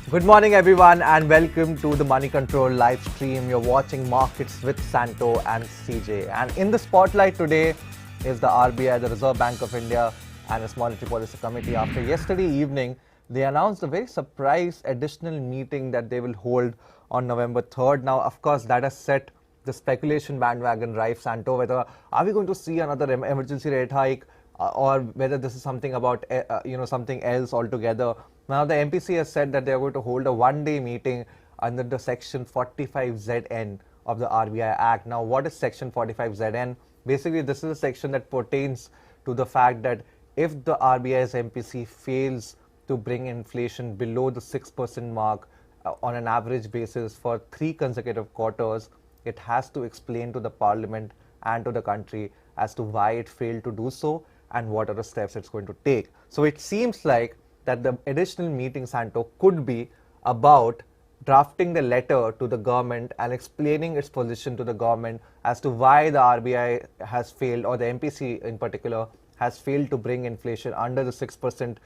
Good morning everyone and welcome to the Moneycontrol live stream. You're watching Markets with Santo and CJ. And in the spotlight today is the RBI, the Reserve Bank of India and its Monetary Policy Committee. After yesterday evening, they announced a very surprise additional meeting that they will hold on November 3rd. Now, of course, that has set the speculation bandwagon rife, Santo, whether are we going to see another emergency rate hike or whether this is something about, something else altogether. Now, the MPC has said that they are going to hold a one-day meeting under the Section 45ZN of the RBI Act. Now, what is Section 45ZN? Basically, this is a section that pertains to the fact that if the RBI's MPC fails to bring inflation below the 6% mark on an average basis for 3 consecutive quarters, it has to explain to the Parliament and to the country as to why it failed to do so and what are the steps it's going to take. So it seems like that the additional meeting, Santo, could be about drafting the letter to the government and explaining its position to the government as to why the RBI has failed, or the MPC in particular has failed to bring inflation under the 6%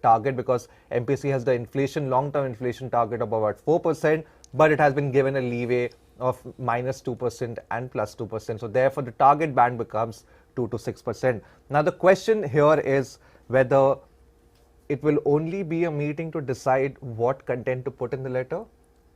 target, because MPC has the inflation, long-term inflation target of about 4%, but it has been given a leeway of -2% and +2%. So therefore the target band becomes 2 to 6%. Now the question here is whether it will only be a meeting to decide what content to put in the letter,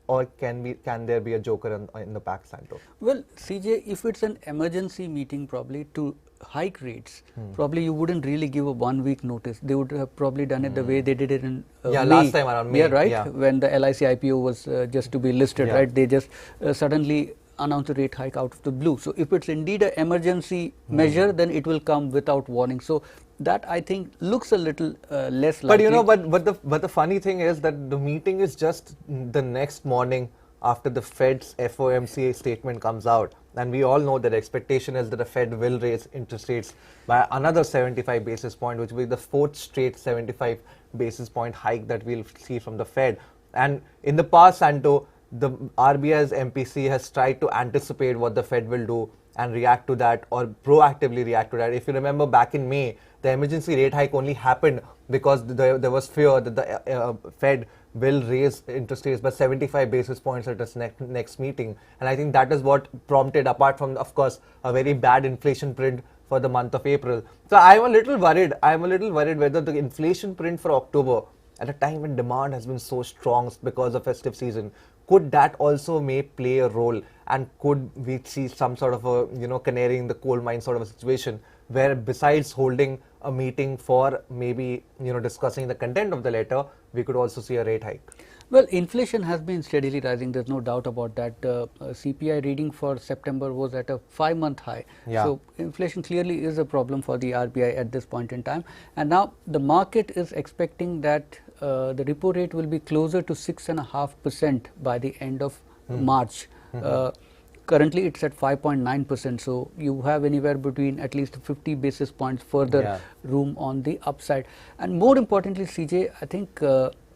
or can there be a joker in the pack, Santo? Well, CJ, if it's an emergency meeting probably to hike rates, probably you wouldn't really give a 1 week notice. They would have probably done it the way they did it in May. Last time around May. Yeah, right? When the LIC IPO was just to be listed, right? They just suddenly announce a rate hike out of the blue. So if it's indeed an emergency measure, then it will come without warning. So that, I think, looks a little less likely. But the funny thing is that the meeting is just the next morning after the Fed's FOMC statement comes out, and we all know that expectation is that the Fed will raise interest rates by another 75 basis point, which will be the 4th straight 75 basis point hike that we'll see from the Fed. And in the past, Santo, the RBI's MPC has tried to anticipate what the Fed will do and react to that, or proactively react to that. If you remember back in May, the emergency rate hike only happened because there was fear that the Fed will raise interest rates by 75 basis points at its next meeting. And I think that is what prompted, apart from, of course, a very bad inflation print for the month of April. So I'm a little worried. Whether the inflation print for October, at a time when demand has been so strong because of festive season, could that also may play a role, and could we see some sort of a canary in the coal mine sort of a situation where, besides holding a meeting for maybe discussing the content of the letter, we could also see a rate hike? Well, inflation has been steadily rising. There's no doubt about that. CPI reading for September was at a 5-month high. So inflation clearly is a problem for the RBI at this point in time. And now the market is expecting that the repo rate will be closer to 6.5% by the end of March. Currently, it's at 5.9%. So you have anywhere between at least 50 basis points further room on the upside. And more importantly, CJ, I think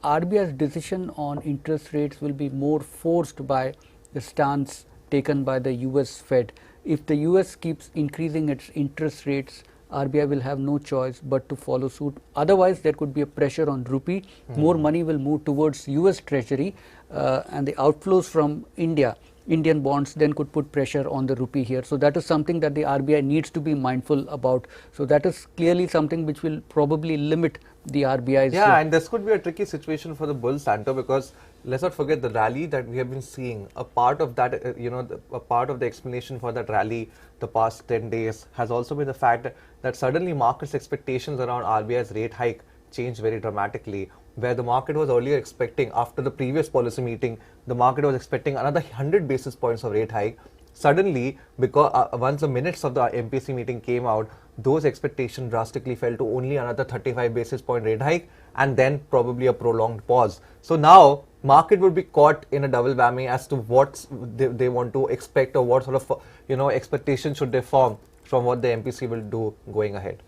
RBI's decision on interest rates will be more forced by the stance taken by the US Fed. If the US keeps increasing its interest rates, RBI will have no choice but to follow suit. Otherwise, there could be a pressure on rupee. More money will move towards US Treasury, and the outflows from Indian bonds then could put pressure on the rupee here. So that is something that the RBI needs to be mindful about. So that is clearly something which will probably limit the RBI's. Yeah, and this could be a tricky situation for the bulls, Santo, because let's not forget the rally that we have been seeing. A part of that, a part of the explanation for that rally the past 10 days has also been the fact that suddenly markets' expectations around RBI's rate hike changed very dramatically. Where the market was earlier expecting, after the previous policy meeting, the market was expecting another 100 basis points of rate hike. Suddenly, because once the minutes of the MPC meeting came out, those expectations drastically fell to only another 35 basis point rate hike, and then probably a prolonged pause. So now, market would be caught in a double whammy as to what they want to expect, or what sort of expectations should they form from what the MPC will do going ahead.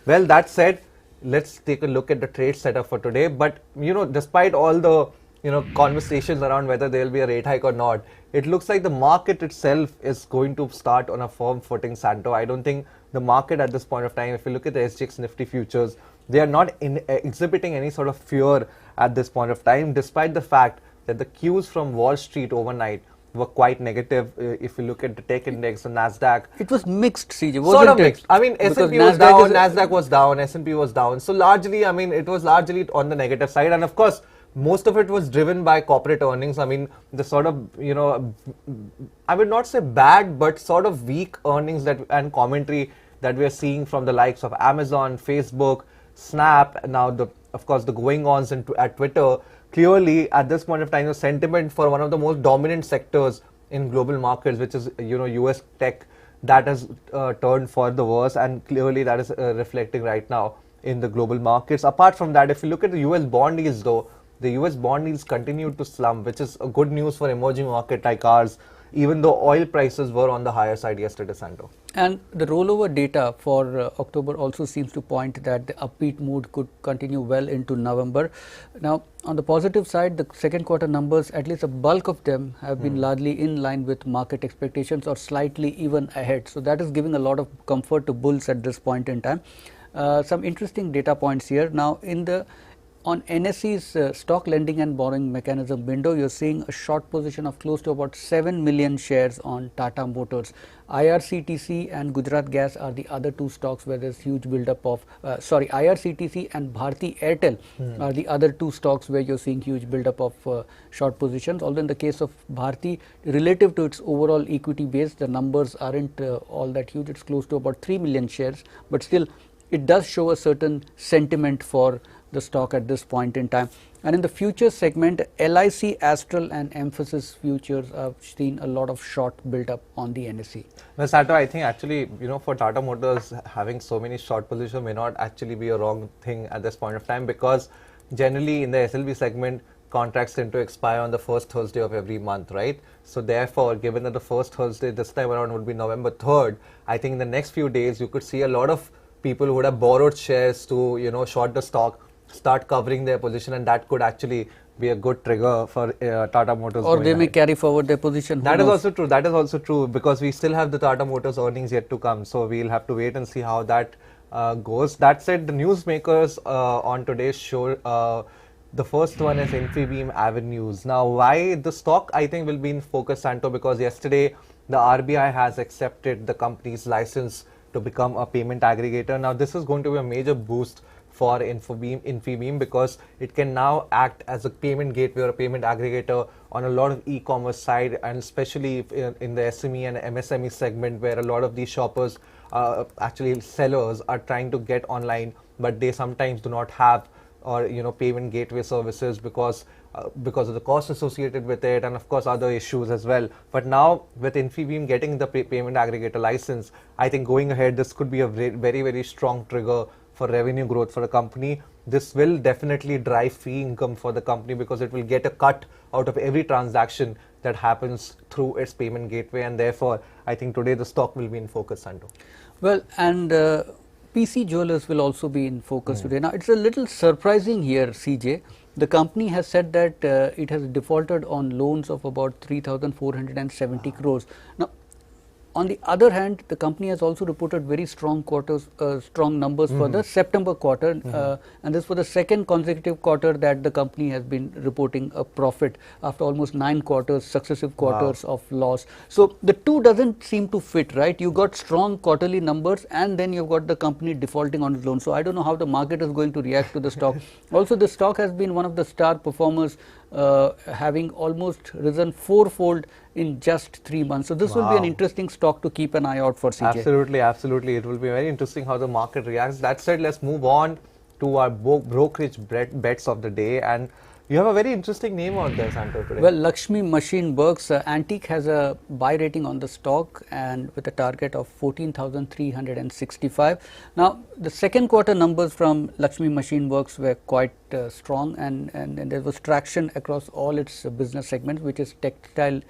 Well, that said, let's take a look at the trade setup for today. But despite all the conversations around whether there will be a rate hike or not, it looks like the market itself is going to start on a firm footing, Santo. I don't think the market at this point of time, if you look at the SGX Nifty futures, they are not exhibiting any sort of fear at this point of time, despite the fact that the cues from Wall Street overnight were quite negative. If you look at the tech index, the Nasdaq, it was mixed, CJ, wasn't sort of it? mixed. I mean, S&P was down, Nasdaq was down, S&P was down. So largely, I mean, it was largely on the negative side. And of course, most of it was driven by corporate earnings. I mean, the sort of, you know, I would not say bad, but sort of weak earnings that and commentary that we are seeing from the likes of Amazon, Facebook, Snap, now of course the going-ons at Twitter. Clearly, at this point of time, the sentiment for one of the most dominant sectors in global markets, which is, you know, US tech, that has turned for the worse, and clearly that is reflecting right now in the global markets. Apart from that, if you look at the US bond yields though, the US bond yields continued to slump, which is a good news for emerging market like ours, even though oil prices were on the higher side yesterday, Santo. And the rollover data for October also seems to point that the upbeat mood could continue well into November. Now, on the positive side, the second quarter numbers, at least a bulk of them, have been largely in line with market expectations or slightly even ahead. So that is giving a lot of comfort to bulls at this point in time. Some interesting data points here. Now, on NSE's stock lending and borrowing mechanism window, you are seeing a short position of close to about 7 million shares on Tata Motors. IRCTC and Gujarat Gas are the other two stocks where there is huge buildup of, IRCTC and Bharti Airtel are the other two stocks where you are seeing huge buildup of short positions. Although in the case of Bharti, relative to its overall equity base, the numbers aren't all that huge. It's close to about 3 million shares, but still it does show a certain sentiment for the stock at this point in time. And in the futures segment, LIC, Astral and Emphasis futures have seen a lot of short build up on the NSE. Well, Santo, I think actually, you know, for Tata Motors, having so many short positions may not actually be a wrong thing at this point of time, because generally in the SLV segment, contracts tend to expire on the first Thursday of every month, right? So therefore, given that the first Thursday this time around would be November 3rd, I think in the next few days you could see a lot of people who would have borrowed shares to, you know, short the stock, start covering their position, and that could actually be a good trigger for Tata Motors. Or they may carry forward their position. That is also true. That is also true, because we still have the Tata Motors earnings yet to come. So we'll have to wait and see how that goes. That said, the newsmakers on today's show, the first one is Infibeam Avenues. Now, why the stock I think will be in focus, Santo, because yesterday the RBI has accepted the company's license to become a payment aggregator. Now, this is going to be a major boost for Infibeam, because it can now act as a payment gateway or a payment aggregator on a lot of e-commerce side, and especially in the SME and MSME segment, where a lot of these shoppers, actually sellers, are trying to get online, but they sometimes do not have, or, you know, payment gateway services because of the cost associated with it, and of course other issues as well. But now with Infibeam getting the payment aggregator license, I think going ahead this could be a very, very strong trigger for revenue growth for the company. This will definitely drive fee income for the company, because it will get a cut out of every transaction that happens through its payment gateway, and therefore I think today the stock will be in focus, Santo. Well, and PC Jewelers will also be in focus today. Now, it's a little surprising here, CJ. The company has said that it has defaulted on loans of about 3,470 crores. Now, on the other hand, the company has also reported very strong strong numbers for the September quarter, and this for the second consecutive quarter that the company has been reporting a profit after almost 9 successive quarters of loss. So the two doesn't seem to fit, right? You got strong quarterly numbers, and then you've got the company defaulting on its loan. So I don't know how the market is going to react to the stock. Also, the stock has been one of the star performers, having almost risen 4-fold in just 3 months. So this will be an interesting stock to keep an eye out for, CJ. Absolutely, absolutely. It will be very interesting how the market reacts. That said, let's move on to our brokerage bets of the day. And you have a very interesting name out there, Santo, today. Well, Lakshmi Machine Works Antique has a buy rating on the stock, and with a target of 14,365. Now, the second quarter numbers from Lakshmi Machine Works were quite strong, and there was traction across all its business segments, which is textile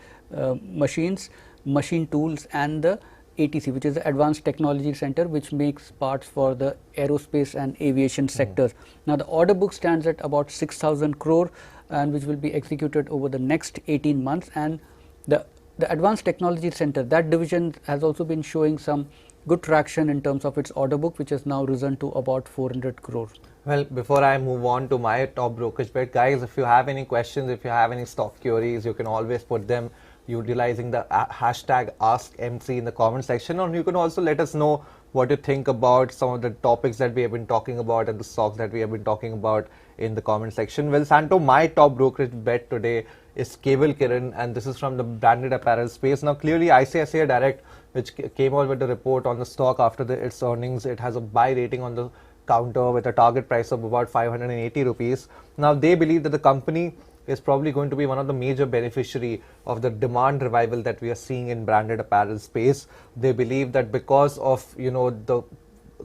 machines, machine tools, and the ATC, which is the Advanced Technology Center, which makes parts for the aerospace and aviation sectors. Now, the order book stands at about 6,000 crore, and which will be executed over the next 18 months. And the Advanced Technology Center, that division has also been showing some good traction in terms of its order book, which has now risen to about 400 crore. Well, before I move on to my top brokerage bet, guys, if you have any questions, if you have any stock queries, you can always put them utilizing the hashtag AskMC in the comment section, or you can also let us know what you think about some of the topics that we have been talking about and the stocks that we have been talking about in the comment section. Well, Santo, my top brokerage bet today is Cable Kiran, and this is from the branded apparel space. Now, clearly, ICICI Direct, which came out with a report on the stock after its earnings, it has a buy rating on the counter with a target price of about 580 rupees. Now, they believe that the company is probably going to be one of the major beneficiary of the demand revival that we are seeing in branded apparel space. They believe that because of, the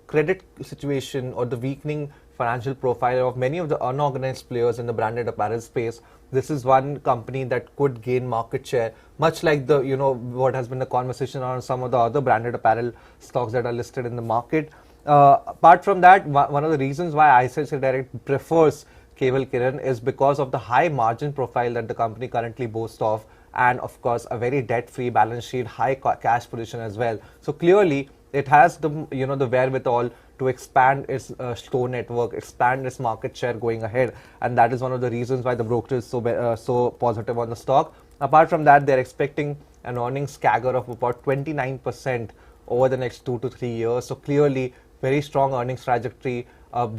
credit situation or the weakening financial profile of many of the unorganized players in the branded apparel space, this is one company that could gain market share, much like the, what has been the conversation on some of the other branded apparel stocks that are listed in the market. Apart from that, one of the reasons why ICICI Direct prefers Cable Kiran is because of the high margin profile that the company currently boasts of, and of course a very debt-free balance sheet, high cash position as well. So clearly it has the the wherewithal to expand its store network, expand its market share going ahead, and that is one of the reasons why the broker is so positive on the stock. Apart from that, they're expecting an earnings CAGR of about 29% over the next 2 to 3 years. So clearly very strong earnings trajectory,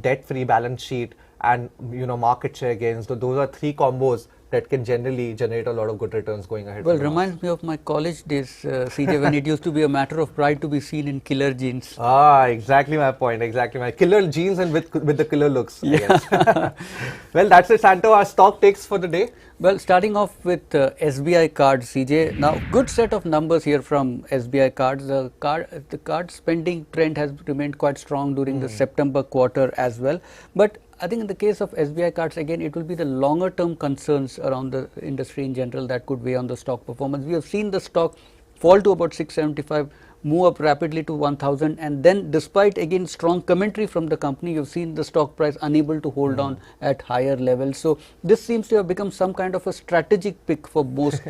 debt-free balance sheet, and market share gains. So those are three combos that can generally generate a lot of good returns going ahead. Well, reminds me of my college days, CJ, when it used to be a matter of pride to be seen in killer jeans. Exactly my point. Exactly my killer jeans and with the killer looks. Yeah. Well, that's it, Santo. Our stock takes for the day. Well, starting off with SBI Card, CJ. Now, good set of numbers here from SBI Cards. The card spending trend has remained quite strong during the September quarter as well. But I think in the case of SBI Cards, again, it will be the longer term concerns around the industry in general that could weigh on the stock performance. We have seen the stock fall to about 675, move up rapidly to 1000, and then despite again strong commentary from the company, you've seen the stock price unable to hold on at higher levels. So this seems to have become some kind of a strategic pick for most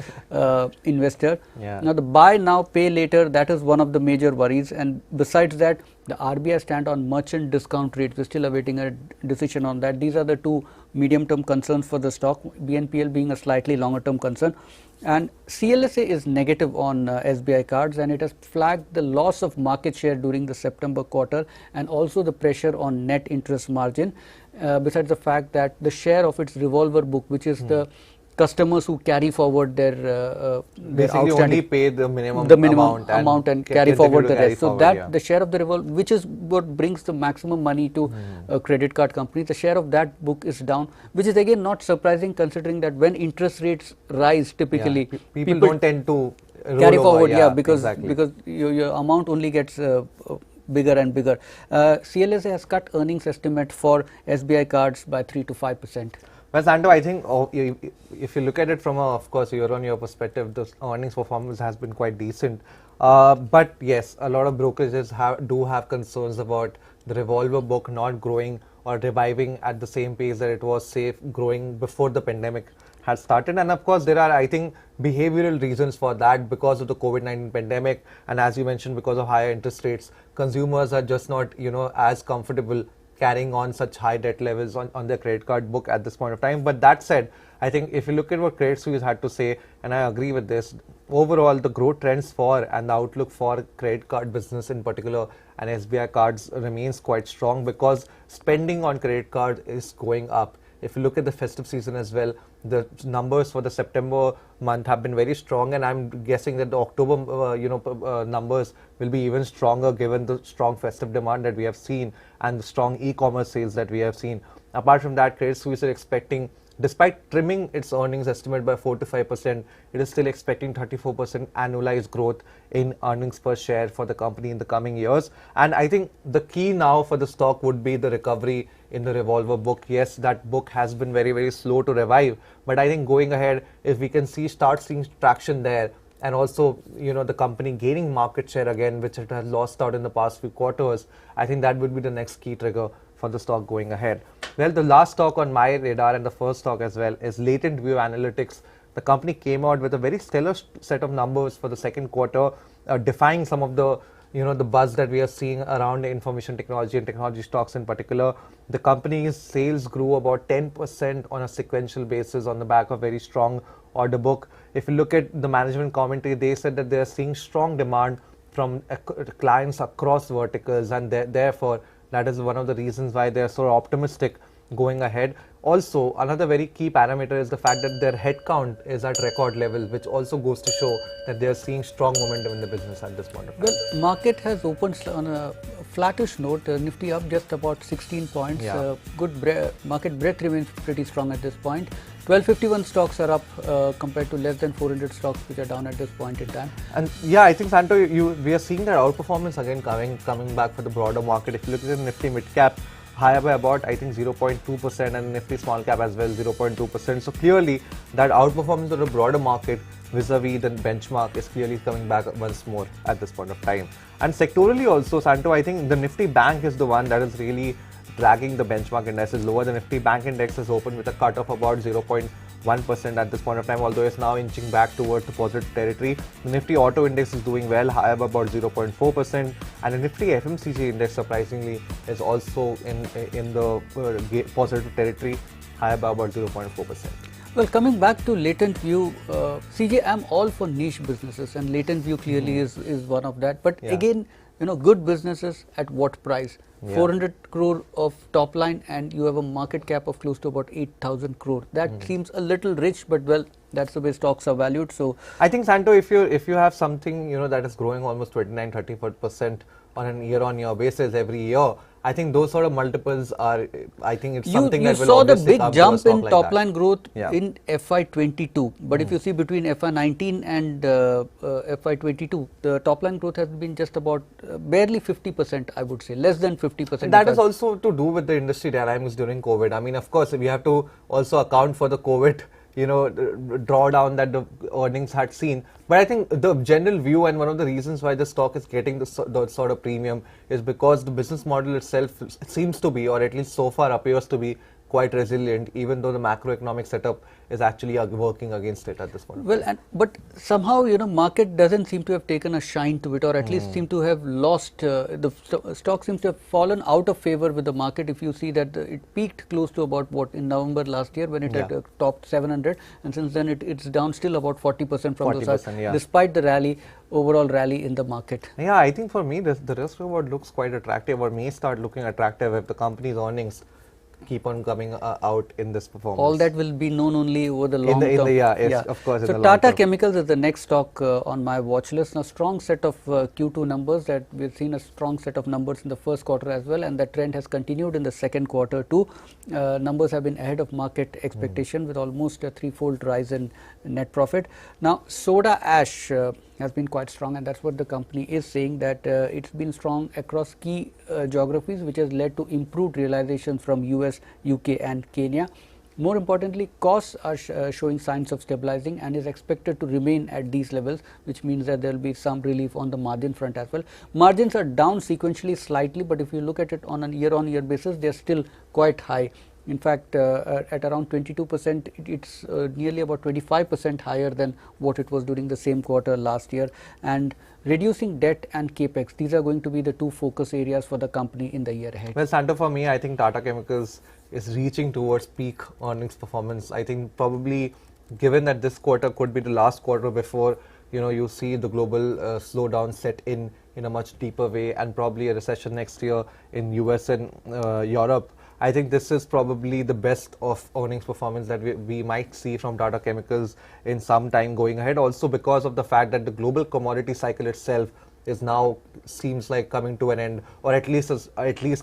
investor. Now the buy now pay later, that is one of the major worries, and besides that, the RBI stand on merchant discount rate. We're still awaiting a decision on that. These are the two medium term concerns for the stock, BNPL being a slightly longer term concern. And CLSA is negative on SBI Cards, and it has flagged the loss of market share during the September quarter and also the pressure on net interest margin, besides the fact that the share of its revolver book, which is the customers who carry forward their basically only pay the minimum amount and carry forward the rest. So that the share of the revolver, which is what brings the maximum money to credit card companies, the share of that book is down, which is again not surprising considering that when interest rates rise, typically people don't tend to carry forward, because exactly. your amount only gets bigger and bigger. CLSA has cut earnings estimate for SBI Cards by 3 to 5%. Well, Santo, I think if you look at it from of course year-on-year perspective, the earnings performance has been quite decent. But yes, a lot of brokerages do have concerns about the revolver book not growing or reviving at the same pace that it was safe growing before the pandemic had started. And of course, there are, I think, behavioral reasons for that because of the COVID-19 pandemic. And as you mentioned, because of higher interest rates, consumers are just not, as comfortable carrying on such high debt levels on their credit card book at this point of time. But that said, I think if you look at what Credit Suisse had to say, and I agree with this, overall the growth trends for and the outlook for credit card business in particular and SBI Cards remains quite strong because spending on credit card is going up. If you look at the festive season as well, the numbers for the September month have been very strong, and I'm guessing that the October numbers will be even stronger given the strong festive demand that we have seen and the strong e-commerce sales that we have seen. Apart from that, Credit Suisse is expecting, despite trimming its earnings estimate by 4 to 5%, it is still expecting 34% annualized growth in earnings per share for the company in the coming years. And I think the key now for the stock would be the recovery in the revolver book. Yes, that book has been very, very slow to revive, but I think going ahead, if we can start seeing traction there, and also, the company gaining market share again, which it has lost out in the past few quarters, I think that would be the next key trigger for the stock going ahead. Well, the last stock on my radar and the first stock as well is Latent View Analytics. The company came out with a very stellar set of numbers for the second quarter, defying some of the the buzz that we are seeing around information technology and technology stocks in particular, the company's sales grew about 10% on a sequential basis on the back of very strong order book. If you look at the management commentary, they said that they are seeing strong demand from clients across verticals, and therefore that is one of the reasons why they are so optimistic going ahead. Also, another very key parameter is the fact that their headcount is at record levels, which also goes to show that they are seeing strong momentum in the business at this point of time. Well, market has opened on a flattish note, Nifty up just about 16 points. Yeah. Market breadth remains pretty strong at this point. 1251 stocks are up compared to less than 400 stocks which are down at this point in time. And yeah, I think Santo, we are seeing that outperformance again coming back for the broader market. If you look at the Nifty mid cap, higher by about, I think, 0.2%, and Nifty small cap as well, 0.2%. So clearly that outperformance of the broader market vis-a-vis the benchmark is clearly coming back once more at this point of time. And sectorally also, Santo, I think the Nifty Bank is the one that is really dragging the benchmark indices lower. The Nifty Bank index is open with a cut of about 0.1% at this point of time, although it's now inching back towards the positive territory. The Nifty Auto Index is doing well, higher by about 0.4%, and the Nifty FMCG Index surprisingly is also in the positive territory, higher by about 0.4%. Well, coming back to latent view, CJ, I'm all for niche businesses, and latent view clearly is one of that. But again, good businesses at what price? 400 crore of top line, and you have a market cap of close to about 8,000 crore. That seems a little rich, but well, that's the way stocks are valued. So I think, Santo, if you have something that is growing almost 29-30% on an year-on-year basis every year, I think those sort of multiples are, I think it's something that will obviously come to a stock like that. You saw the big jump in top line growth Yeah. in FY22, but if you see between FY19 and FY22, the top line growth has been just about barely 50%, I would say, less than 50%. That is also to do with the industry dynamics during COVID. I mean, of course, we have to also account for the COVID drawdown that the earnings had seen. But I think the general view, and one of the reasons why the stock is getting the sort of premium, is because the business model itself seems to be, or at least so far appears to be, quite resilient, even though the macroeconomic setup is actually working against it at this point. Well, but somehow, market doesn't seem to have taken a shine to it, or at least seem to have lost, the stock seems to have fallen out of favor with the market. If you see that it peaked close to about in November last year when it had topped 700, and since then it's down still about 40% from the start, despite the overall rally in the market. Yeah, I think for me, the risk reward looks quite attractive, or may start looking attractive if the company's earnings keep on coming out in this performance. All that will be known only over the long term. Of course. So Tata Chemicals is the next stock on my watch list. Now, strong set of Q2 numbers, that we've seen a strong set of numbers in the first quarter as well, and that trend has continued in the second quarter too. Numbers have been ahead of market expectation with almost a threefold rise in net profit. Now, soda ash has been quite strong, and that's what the company is saying, that it's been strong across key geographies, which has led to improved realizations from US, UK and Kenya. More importantly, costs are showing signs of stabilizing and is expected to remain at these levels, which means that there will be some relief on the margin front as well. Margins are down sequentially slightly, but if you look at it on a year-on-year basis, they are still quite high. In fact, at around 22%, it's nearly about 25% higher than what it was during the same quarter last year. And reducing debt and capex, these are going to be the two focus areas for the company in the year ahead. Well, Santo, for me, I think Tata Chemicals is reaching towards peak earnings performance. I think probably, given that this quarter could be the last quarter before you see the global slowdown set in a much deeper way, and probably a recession next year in US and Europe, I think this is probably the best of earnings performance that we might see from Tata Chemicals in some time going ahead. Also because of the fact that the global commodity cycle itself is now seems like coming to an end, or at least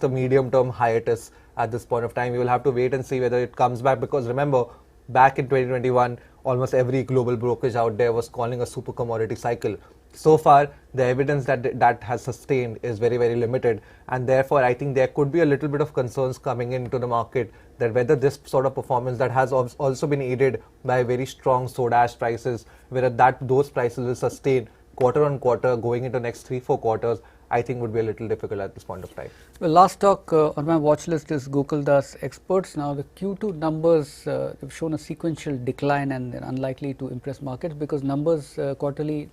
a medium-term hiatus at this point of time. We will have to wait and see whether it comes back, because remember, back in 2021, almost every global brokerage out there was calling a super commodity cycle. So far, the evidence that has sustained is very, very limited, and therefore I think there could be a little bit of concerns coming into the market that whether this sort of performance that has also been aided by very strong soda ash prices, whether those prices will sustain quarter on quarter going into next 3-4 quarters, I think would be a little difficult at this point of time. Well, last stock on my watch list is Gokuldas Experts. Now, the Q2 numbers have shown a sequential decline and unlikely to impress markets, because numbers quarterly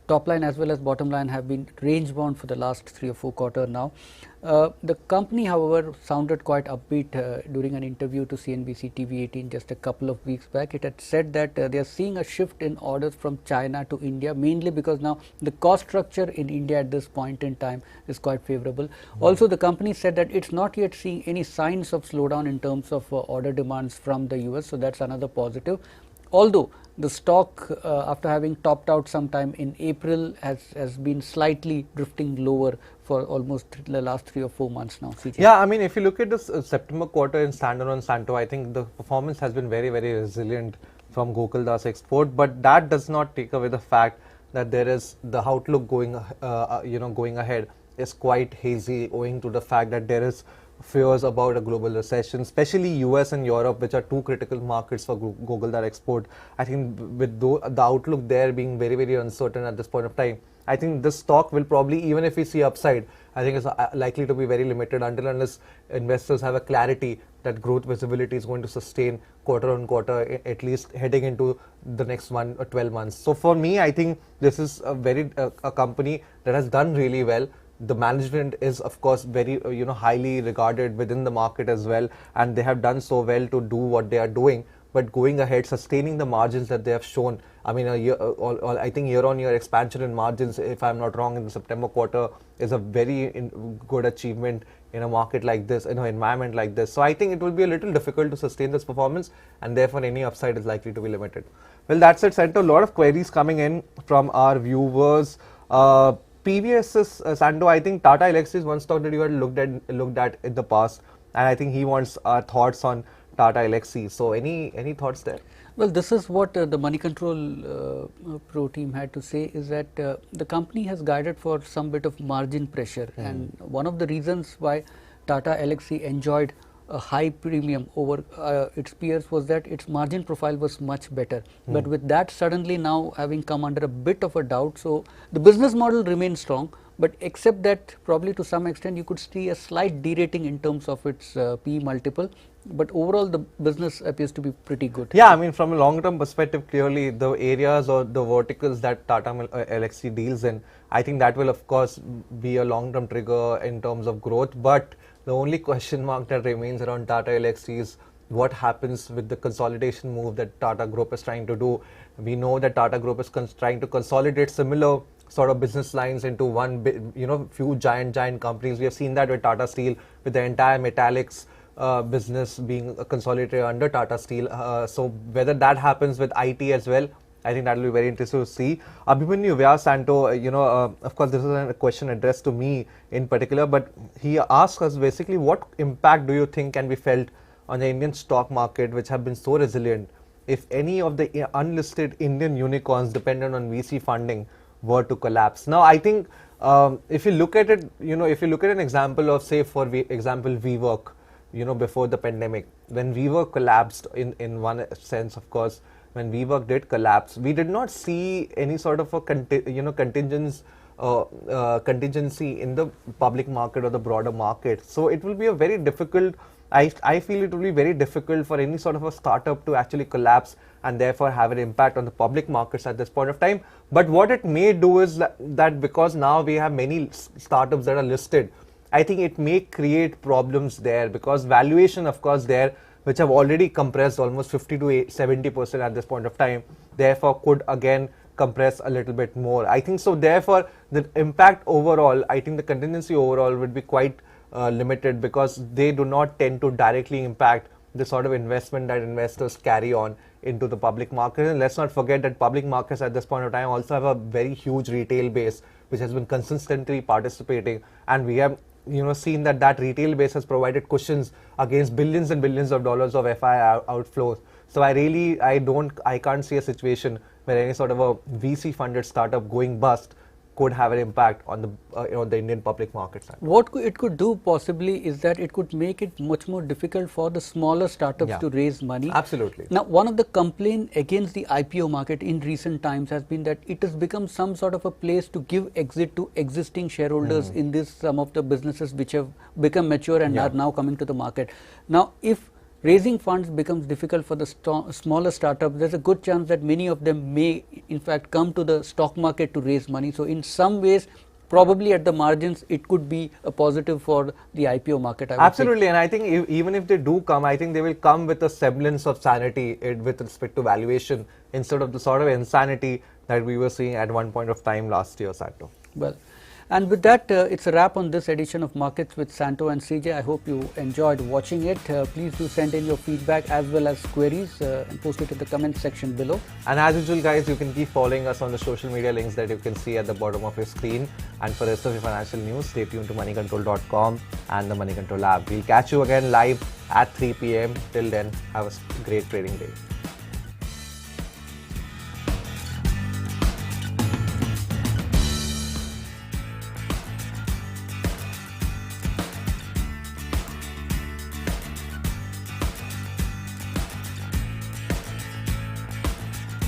top line as well as bottom line have been range bound for the last 3 or 4 quarters now. The company, however, sounded quite upbeat during an interview to CNBC TV18 just a couple of weeks back. It had said that they are seeing a shift in orders from China to India, mainly because now the cost structure in India at this point in time is quite favorable. Also, the company said that it's not yet seeing any signs of slowdown in terms of order demands from the US, so that's another positive. Although the stock after having topped out sometime in April has been slightly drifting lower for almost the last 3 or 4 months now. CJ. Yeah, I mean, if you look at this September quarter in standalone Santo, I think the performance has been very, very resilient from Gokuldas Export, but that does not take away the fact that there is the outlook going ahead is quite hazy, owing to the fact that there is fears about a global recession, especially US and Europe, which are two critical markets for Gokuldas Export. I think with the outlook there being very, very uncertain at this point of time, I think this stock will probably, even if we see upside, I think it's likely to be very limited until unless investors have a clarity that growth visibility is going to sustain quarter on quarter, at least heading into the next 1 or 12 months. So for me, I think this is a company that has done really well. The management is, of course, very highly regarded within the market as well, and they have done so well to do what they are doing. But going ahead, sustaining the margins that they have shown, I mean, I think year-on-year expansion in margins, if I'm not wrong, in the September quarter is a very good achievement in a market like this, in an environment like this. So I think it will be a little difficult to sustain this performance, and therefore any upside is likely to be limited. Well, that's it, Santo. A lot of queries coming in from our viewers. PVS Santo, I think Tata Elxsi is one stock that you had looked at in the past, and I think he wants our thoughts on Tata Elxsi. So any thoughts there? Well, this is what the Moneycontrol Pro team had to say, is that the company has guided for some bit of margin pressure, and one of the reasons why Tata Elxsi enjoyed a high premium over its peers was that its margin profile was much better. But with that suddenly now having come under a bit of a doubt, so the business model remains strong, but except that probably to some extent you could see a slight derating in terms of its PE multiple, but overall the business appears to be pretty good. Yeah, I mean, from a long term perspective, clearly the areas or the verticals that Tata Elxsi deals in, I think that will of course be a long term trigger in terms of growth. But the only question mark that remains around Tata Elxsi is what happens with the consolidation move that Tata Group is trying to do. We know that Tata Group is trying to consolidate similar sort of business lines into one, few giant companies. We have seen that with Tata Steel, with the entire metallics business being consolidated under Tata Steel. So whether that happens with IT as well, I think that will be very interesting to see. Abhimanyu Vyas Santo, of course, this is a question addressed to me in particular, but he asks us basically, what impact do you think can be felt on the Indian stock market, which have been so resilient, if any of the unlisted Indian unicorns dependent on VC funding were to collapse? Now, I think if you look at it, if you look at an example of, say, for example, WeWork, before the pandemic, when WeWork collapsed in one sense, of course, when WeWork did collapse, we did not see any sort of a contingency in the public market or the broader market. So it will be a very difficult, I feel it will be very difficult for any sort of a startup to actually collapse and therefore have an impact on the public markets at this point of time. But what it may do is that because now we have many startups that are listed, I think it may create problems there, because valuation, of course, there, which have already compressed almost 50 to 70% at this point of time, therefore could again compress a little bit more. I think so. Therefore, the impact overall, I think the contingency overall would be quite limited, because they do not tend to directly impact the sort of investment that investors carry on into the public market. And let's not forget that public markets at this point of time also have a very huge retail base, which has been consistently participating, and we have seen that retail base has provided cushions against billions and billions of dollars of FI outflows. So I can't see a situation where any sort of a VC funded startup going bust could have an impact on the Indian public markets. What it could do possibly is that it could make it much more difficult for the smaller startups to raise money. Absolutely. Now, one of the complaints against the IPO market in recent times has been that it has become some sort of a place to give exit to existing shareholders in some of the businesses which have become mature and are now coming to the market. Now, if raising funds becomes difficult for the smaller startups, there is a good chance that many of them may in fact come to the stock market to raise money. So, in some ways probably at the margins it could be a positive for the IPO market. Absolutely, and I think even if they do come, I think they will come with a semblance of sanity with respect to valuation instead of the sort of insanity that we were seeing at one point of time last year, Santo. Well, and with that, it's a wrap on this edition of Markets with Santo and CJ. I hope you enjoyed watching it. Please do send in your feedback as well as queries and post it in the comment section below. And as usual, guys, you can keep following us on the social media links that you can see at the bottom of your screen. And for the rest of your financial news, stay tuned to moneycontrol.com and the Money Control app. We'll catch you again live at 3 p.m. Till then, have a great trading day.